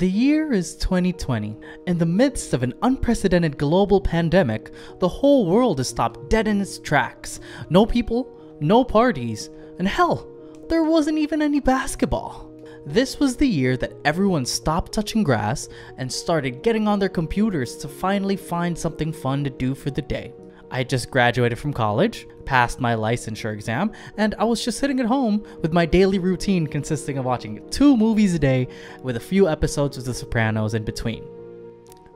The year is 2020. In the midst of an unprecedented global pandemic, the whole world is stopped dead in its tracks. No people, no parties, and hell, there wasn't even any basketball. This was the year that everyone stopped touching grass and started getting on their computers to finally find something fun to do for the day. I had just graduated from college, passed my licensure exam, and I was just sitting at home with my daily routine consisting of watching 2 movies a day with a few episodes of The Sopranos in between.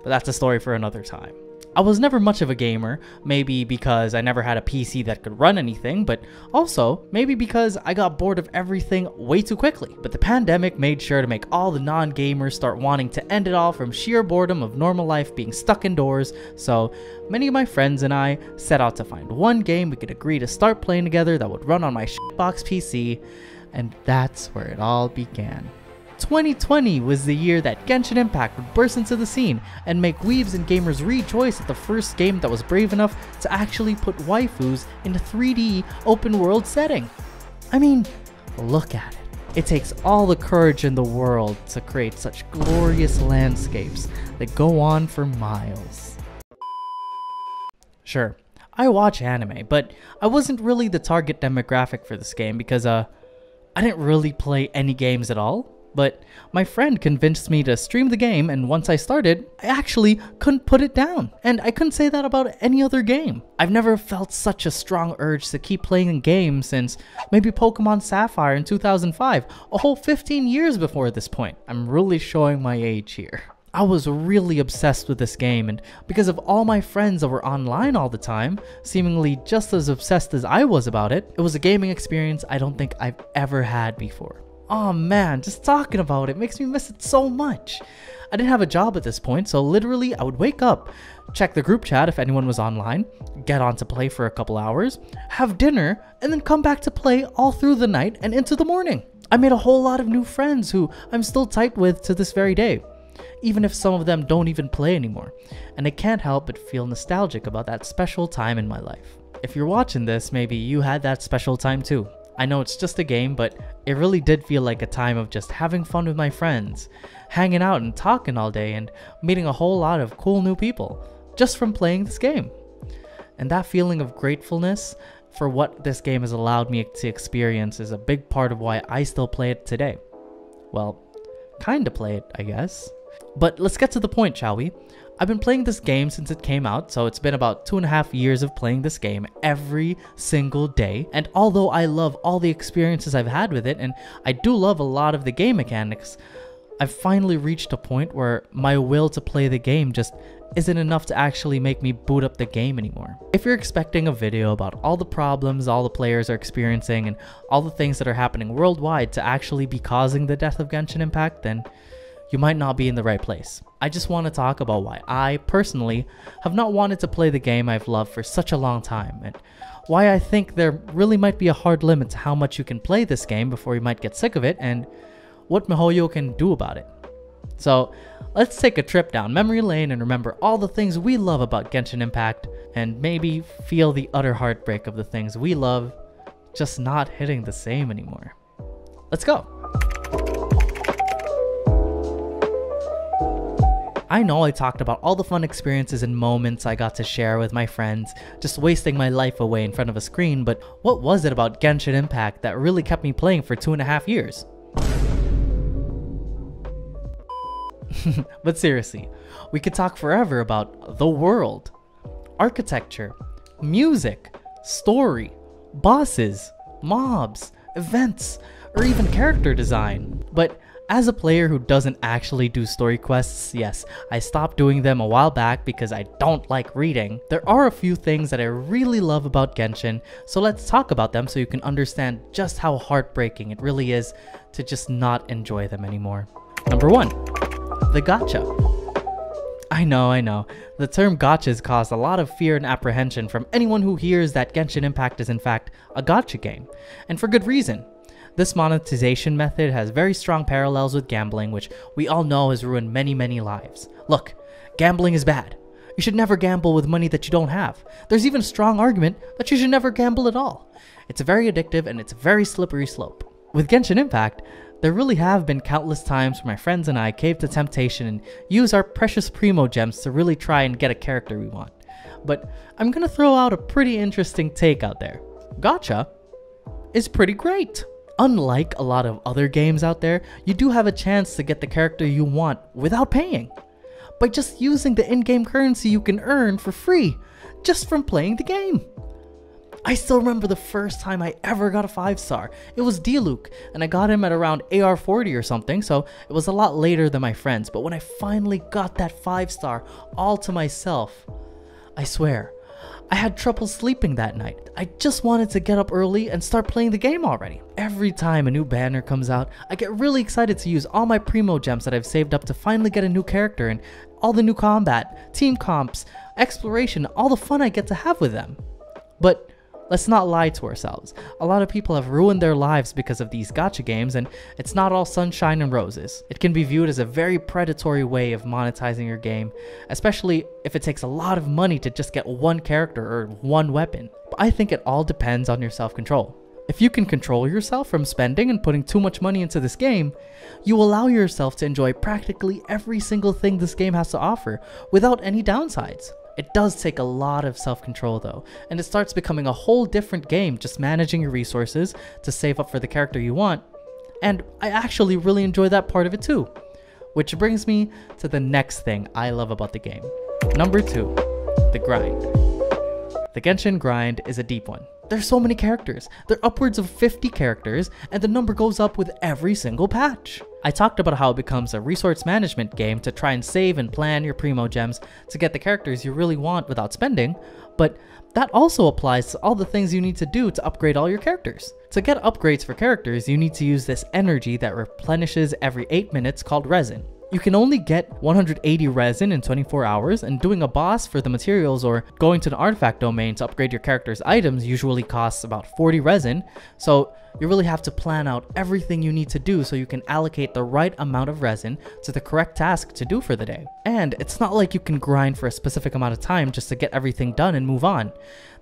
But that's a story for another time. I was never much of a gamer, maybe because I never had a PC that could run anything, but also maybe because I got bored of everything way too quickly. But the pandemic made sure to make all the non-gamers start wanting to end it all from sheer boredom of normal life being stuck indoors, so many of my friends and I set out to find one game we could agree to start playing together that would run on my shitbox PC, and that's where it all began. 2020 was the year that Genshin Impact would burst into the scene and make weebs and gamers rejoice at the first game that was brave enough to actually put waifus in a 3D open world setting. I mean, look at it. It takes all the courage in the world to create such glorious landscapes that go on for miles. Sure, I watch anime, but I wasn't really the target demographic for this game because I didn't really play any games at all. But my friend convinced me to stream the game, and once I started, I actually couldn't put it down. And I couldn't say that about any other game. I've never felt such a strong urge to keep playing a game since maybe Pokemon Sapphire in 2005, a whole 15 years before this point. I'm really showing my age here. I was really obsessed with this game, and because of all my friends that were online all the time, seemingly just as obsessed as I was about it, it was a gaming experience I don't think I've ever had before. Oh man, just talking about it makes me miss it so much. I didn't have a job at this point, so literally I would wake up, check the group chat if anyone was online, get on to play for a couple hours, have dinner, and then come back to play all through the night and into the morning. I made a whole lot of new friends who I'm still tight with to this very day, even if some of them don't even play anymore, and I can't help but feel nostalgic about that special time in my life. If you're watching this, maybe you had that special time too. I know it's just a game, but it really did feel like a time of just having fun with my friends, hanging out and talking all day, and meeting a whole lot of cool new people, just from playing this game. And that feeling of gratefulness for what this game has allowed me to experience is a big part of why I still play it today. Well, kinda play it, I guess. But let's get to the point, shall we? I've been playing this game since it came out, so it's been about 2.5 years of playing this game every single day. And although I love all the experiences I've had with it, and I do love a lot of the game mechanics, I've finally reached a point where my will to play the game just isn't enough to actually make me boot up the game anymore. If you're expecting a video about all the problems all the players are experiencing and all the things that are happening worldwide to actually be causing the death of Genshin Impact, then you might not be in the right place. I just want to talk about why I, personally, have not wanted to play the game I've loved for such a long time, and why I think there really might be a hard limit to how much you can play this game before you might get sick of it, and what miHoYo can do about it. So, let's take a trip down memory lane and remember all the things we love about Genshin Impact, and maybe feel the utter heartbreak of the things we love just not hitting the same anymore. Let's go! I know I talked about all the fun experiences and moments I got to share with my friends, just wasting my life away in front of a screen, but what was it about Genshin Impact that really kept me playing for 2.5 years? But seriously, we could talk forever about the world, architecture, music, story, bosses, mobs, events, or even character design. But as a player who doesn't actually do story quests, yes, I stopped doing them a while back because I don't like reading. There are a few things that I really love about Genshin, so let's talk about them so you can understand just how heartbreaking it really is to just not enjoy them anymore. Number 1, the gacha. I know, the term gachas caused a lot of fear and apprehension from anyone who hears that Genshin Impact is in fact a gacha game, and for good reason. This monetization method has very strong parallels with gambling, which we all know has ruined many lives. Look, gambling is bad. You should never gamble with money that you don't have. There's even a strong argument that you should never gamble at all. It's very addictive and it's a very slippery slope. With Genshin Impact, There really have been countless times where my friends and I caved to temptation and used our precious primo gems to really try and get a character we want. But I'm gonna throw out a pretty interesting take out there. Gacha is pretty great. Unlike a lot of other games out there, you do have a chance to get the character you want without paying, by just using the in-game currency you can earn for free just from playing the game. I still remember the first time I ever got a 5-star. It was D-Luke, and I got him at around AR 40 or something, so it was a lot later than my friends. But when I finally got that 5-star all to myself, I swear, I had trouble sleeping that night. I just wanted to get up early and start playing the game already. Every time a new banner comes out, I get really excited to use all my primo gems that I've saved up to finally get a new character and all the new combat, team comps, exploration, all the fun I get to have with them. But let's not lie to ourselves. A lot of people have ruined their lives because of these gacha games, and it's not all sunshine and roses. It can be viewed as a very predatory way of monetizing your game, especially if it takes a lot of money to just get one character or one weapon. But I think it all depends on your self-control. If you can control yourself from spending and putting too much money into this game, you allow yourself to enjoy practically every single thing this game has to offer without any downsides. It does take a lot of self-control though, and it starts becoming a whole different game just managing your resources to save up for the character you want, and I actually really enjoy that part of it too. Which brings me to the next thing I love about the game. Number 2, the grind. The Genshin grind is a deep one. There's so many characters. There are upwards of 50 characters, and the number goes up with every single patch. I talked about how it becomes a resource management game to try and save and plan your primo gems to get the characters you really want without spending, but that also applies to all the things you need to do to upgrade all your characters. To get upgrades for characters, you need to use this energy that replenishes every 8 minutes called resin. You can only get 180 resin in 24 hours, and doing a boss for the materials or going to an artifact domain to upgrade your character's items usually costs about 40 resin, so you really have to plan out everything you need to do so you can allocate the right amount of resin to the correct task to do for the day. And it's not like you can grind for a specific amount of time just to get everything done and move on.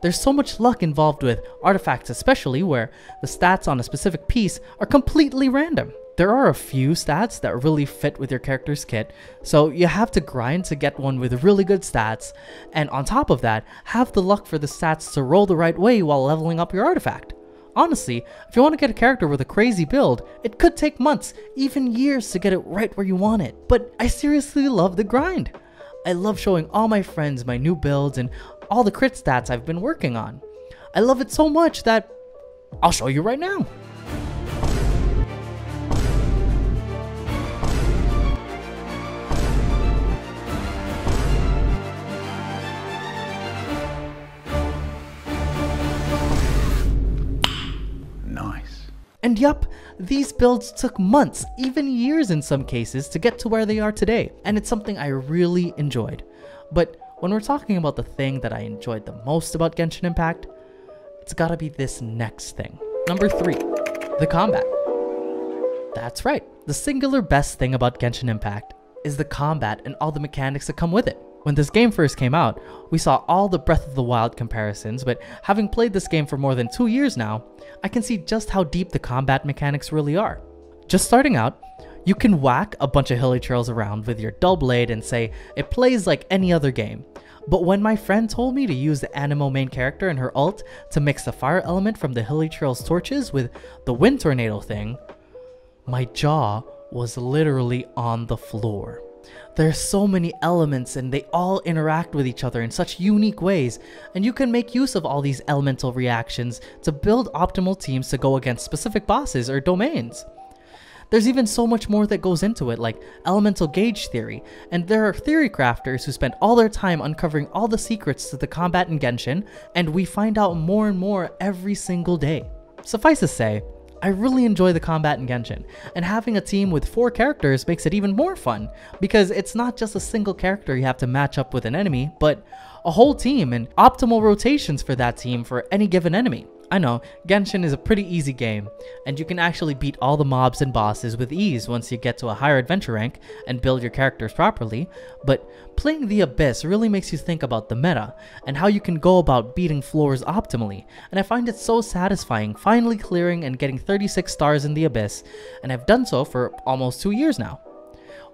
There's so much luck involved with artifacts, especially where the stats on a specific piece are completely random. There are a few stats that really fit with your character's kit, so you have to grind to get one with really good stats, and on top of that, have the luck for the stats to roll the right way while leveling up your artifact. Honestly, if you want to get a character with a crazy build, it could take months, even years to get it right where you want it. But I seriously love the grind. I love showing all my friends my new builds and all the crit stats I've been working on. I love it so much that I'll show you right now. And yup, these builds took months, even years in some cases, to get to where they are today, and it's something I really enjoyed. But when we're talking about the thing that I enjoyed the most about Genshin Impact, it's gotta be this next thing. Number 3, the combat. That's right, the singular best thing about Genshin Impact is the combat and all the mechanics that come with it. When this game first came out, we saw all the Breath of the Wild comparisons, but having played this game for more than 2 years now, I can see just how deep the combat mechanics really are. Just starting out, you can whack a bunch of hilly trails around with your dull blade and say it plays like any other game. But when my friend told me to use the Anemo main character and her ult to mix the fire element from the hilly trails torches with the wind tornado thing, my jaw was literally on the floor. There's so many elements and they all interact with each other in such unique ways, and you can make use of all these elemental reactions to build optimal teams to go against specific bosses or domains. There's even so much more that goes into it, like elemental gauge theory, and there are theory crafters who spend all their time uncovering all the secrets to the combat in Genshin, and we find out more and more every single day. Suffice to say, I really enjoy the combat in Genshin, and having a team with 4 characters makes it even more fun, because it's not just a single character you have to match up with an enemy, but a whole team and optimal rotations for that team for any given enemy. I know, Genshin is a pretty easy game, and you can actually beat all the mobs and bosses with ease once you get to a higher adventure rank and build your characters properly, but playing the Abyss really makes you think about the meta and how you can go about beating floors optimally, and I find it so satisfying finally clearing and getting 36 stars in the Abyss, and I've done so for almost 2 years now,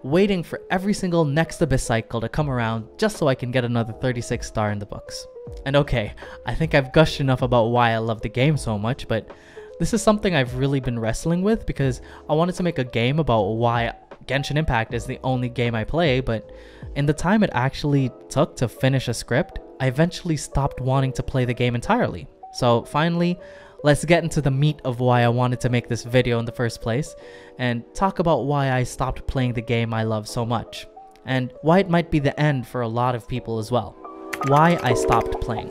waiting for every single next Abyss cycle to come around just so I can get another 36 star in the books. And okay, I think I've gushed enough about why I love the game so much, but this is something I've really been wrestling with because I wanted to make a game about why Genshin Impact is the only game I play, but in the time it actually took to finish a script, I eventually stopped wanting to play the game entirely. So finally, let's get into the meat of why I wanted to make this video in the first place, and talk about why I stopped playing the game I love so much, and why it might be the end for a lot of people as well. Why I stopped playing.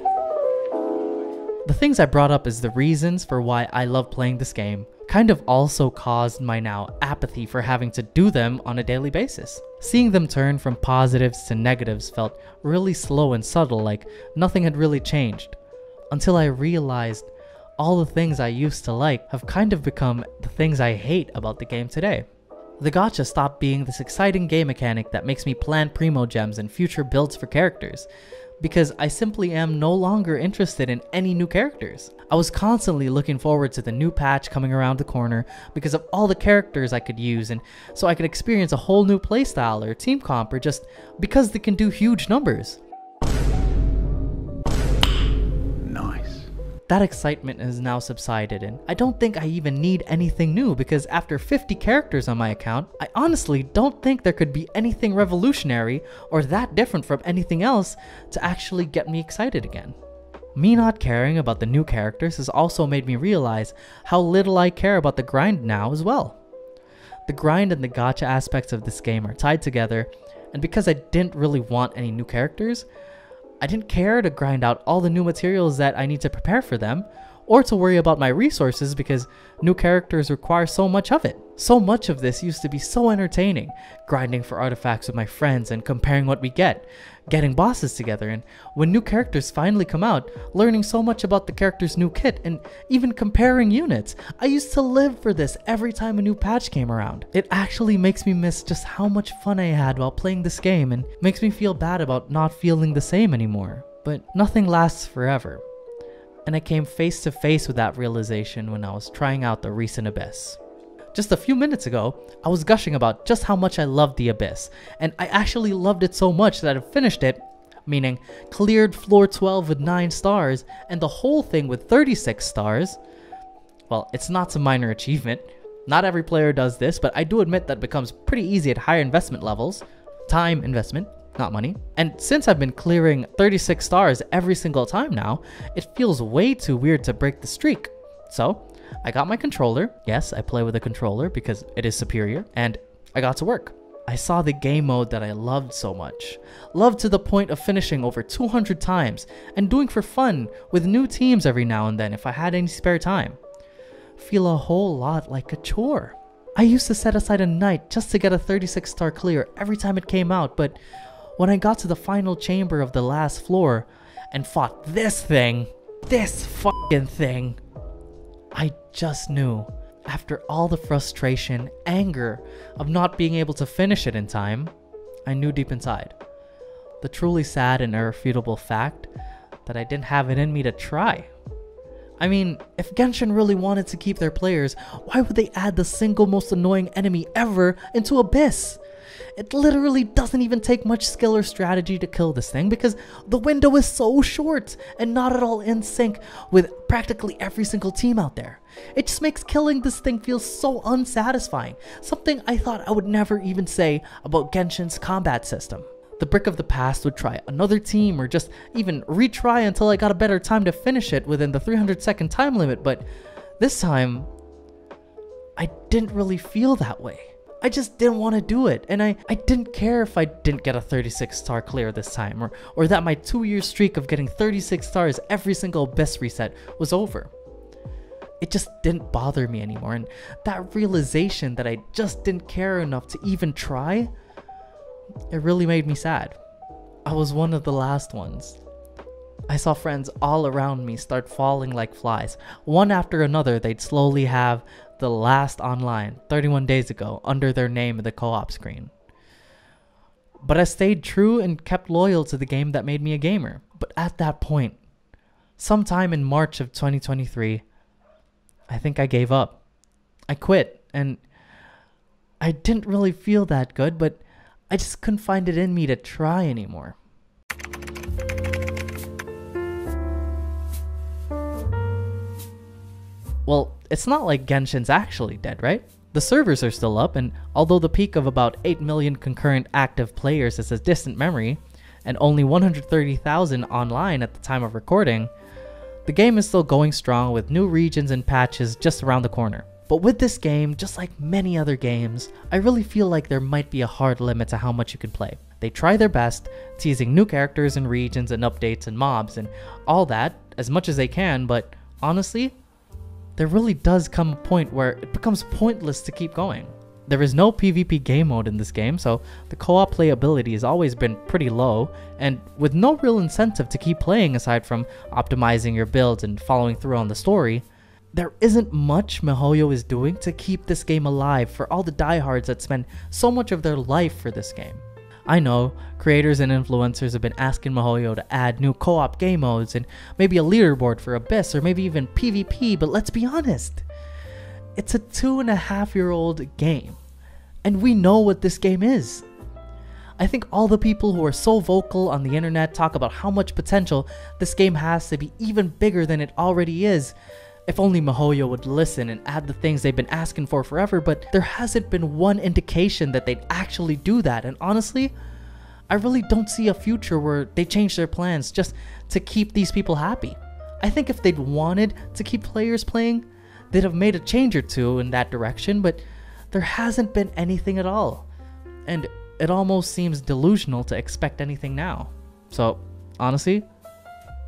The things I brought up as the reasons for why I love playing this game kind of also caused my now apathy for having to do them on a daily basis. Seeing them turn from positives to negatives felt really slow and subtle, like nothing had really changed, until I realized all the things I used to like have kind of become the things I hate about the game today. The gacha stopped being this exciting game mechanic that makes me plan primo gems and future builds for characters, because I simply am no longer interested in any new characters. I was constantly looking forward to the new patch coming around the corner because of all the characters I could use, and so I could experience a whole new playstyle or team comp, or just because they can do huge numbers. That excitement has now subsided, and I don't think I even need anything new because after 50 characters on my account, I honestly don't think there could be anything revolutionary or that different from anything else to actually get me excited again. Me not caring about the new characters has also made me realize how little I care about the grind now as well. The grind and the gacha aspects of this game are tied together, and because I didn't really want any new characters, I didn't care to grind out all the new materials that I need to prepare for them, or to worry about my resources because new characters require so much of it. So much of this used to be so entertaining, grinding for artifacts with my friends and comparing what we get, getting bosses together, and when new characters finally come out, learning so much about the character's new kit, and even comparing units. I used to live for this every time a new patch came around. It actually makes me miss just how much fun I had while playing this game, and makes me feel bad about not feeling the same anymore. But nothing lasts forever, and I came face to face with that realization when I was trying out the recent Abyss. Just a few minutes ago, I was gushing about just how much I loved the Abyss, and I actually loved it so much that I finished it, meaning cleared floor 12 with 9 stars, and the whole thing with 36 stars. Well, it's not some minor achievement. Not every player does this, but I do admit that it becomes pretty easy at higher investment levels. Time investment, not money. And since I've been clearing 36 stars every single time now, it feels way too weird to break the streak. So I got my controller. Yes, I play with a controller because it is superior, and I got to work. I saw the game mode that I loved so much. Loved to the point of finishing over 200 times and doing for fun with new teams every now and then if I had any spare time. Feel a whole lot like a chore. I used to set aside a night just to get a 36 star clear every time it came out, but when I got to the final chamber of the last floor and fought this fucking thing, I just knew, after all the frustration, anger of not being able to finish it in time, I knew deep inside the truly sad and irrefutable fact that I didn't have it in me to try. I mean, if Genshin really wanted to keep their players, why would they add the single most annoying enemy ever into Abyss? It literally doesn't even take much skill or strategy to kill this thing because the window is so short and not at all in sync with practically every single team out there. It just makes killing this thing feel so unsatisfying, something I thought I would never even say about Genshin's combat system. The brick of the past would try another team or just even retry until I got a better time to finish it within the 300-second time limit, but this time, I didn't really feel that way. I just didn't want to do it, and I didn't care if I didn't get a 36 star clear this time, or that my 2-year streak of getting 36 stars every single Abyss reset was over. It just didn't bother me anymore, and that realization that I just didn't care enough to even try, it really made me sad. I was one of the last ones. I saw friends all around me start falling like flies. One after another, they'd slowly have the last online 31 days ago under their name in the co-op screen. But I stayed true and kept loyal to the game that made me a gamer. But at that point, sometime in March of 2023, I think I gave up. I quit, and I didn't really feel that good, but I just couldn't find it in me to try anymore. Well, it's not like Genshin's actually dead, right? The servers are still up, and although the peak of about 8 million concurrent active players is a distant memory, and only 130,000 online at the time of recording, the game is still going strong with new regions and patches just around the corner. But with this game, just like many other games, I really feel like there might be a hard limit to how much you can play. They try their best, teasing new characters and regions and updates and mobs and all that as much as they can, but honestly, there really does come a point where it becomes pointless to keep going. There is no PvP game mode in this game, so the co-op playability has always been pretty low, and with no real incentive to keep playing aside from optimizing your builds and following through on the story, there isn't much MiHoYo is doing to keep this game alive for all the diehards that spend so much of their life for this game. I know creators and influencers have been asking MiHoYo to add new co-op game modes and maybe a leaderboard for Abyss or maybe even PvP, but let's be honest, it's a 2.5-year-old game, and we know what this game is. I think all the people who are so vocal on the internet talk about how much potential this game has to be even bigger than it already is. If only MiHoYo would listen and add the things they've been asking for forever, but there hasn't been one indication that they'd actually do that, and honestly, I really don't see a future where they change their plans just to keep these people happy. I think if they'd wanted to keep players playing, they'd have made a change or two in that direction, but there hasn't been anything at all, and it almost seems delusional to expect anything now. So, honestly,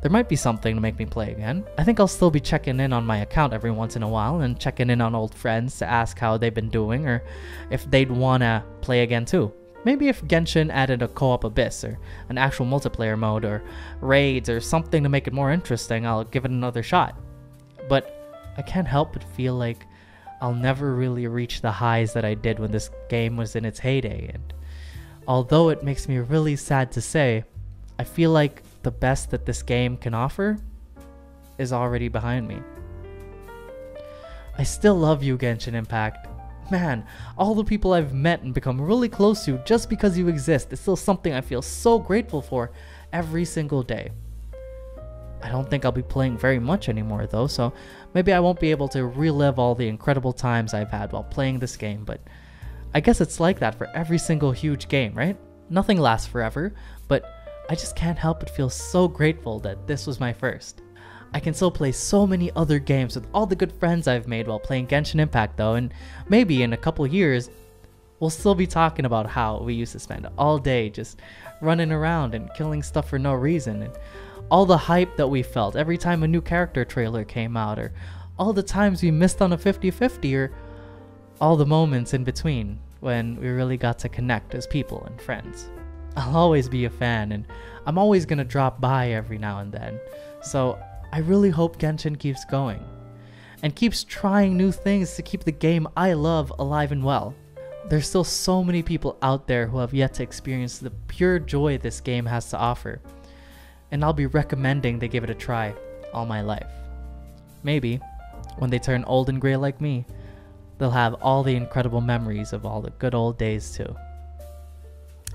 there might be something to make me play again. I think I'll still be checking in on my account every once in a while and checking in on old friends to ask how they've been doing or if they'd wanna play again too. Maybe if Genshin added a co-op Abyss or an actual multiplayer mode or raids or something to make it more interesting, I'll give it another shot. But I can't help but feel like I'll never really reach the highs that I did when this game was in its heyday, and although it makes me really sad to say, I feel like the best that this game can offer is already behind me. I still love you, Genshin Impact. Man, all the people I've met and become really close to just because you exist is still something I feel so grateful for every single day. I don't think I'll be playing very much anymore though, so maybe I won't be able to relive all the incredible times I've had while playing this game, but I guess it's like that for every single huge game, right? Nothing lasts forever, but I just can't help but feel so grateful that this was my first. I can still play so many other games with all the good friends I've made while playing Genshin Impact though, and maybe in a couple years, we'll still be talking about how we used to spend all day just running around and killing stuff for no reason, and all the hype that we felt every time a new character trailer came out, or all the times we missed on a 50-50, or all the moments in between when we really got to connect as people and friends. I'll always be a fan, and I'm always gonna drop by every now and then, so I really hope Genshin keeps going, and keeps trying new things to keep the game I love alive and well. There's still so many people out there who have yet to experience the pure joy this game has to offer, and I'll be recommending they give it a try all my life. Maybe, when they turn old and gray like me, they'll have all the incredible memories of all the good old days too.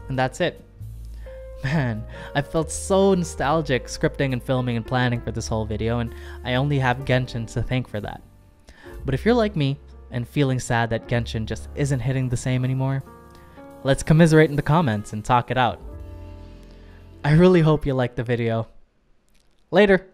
And that's it. Man, I felt so nostalgic scripting and filming and planning for this whole video, and I only have Genshin to thank for that. But if you're like me, and feeling sad that Genshin just isn't hitting the same anymore, let's commiserate in the comments and talk it out. I really hope you liked the video. Later!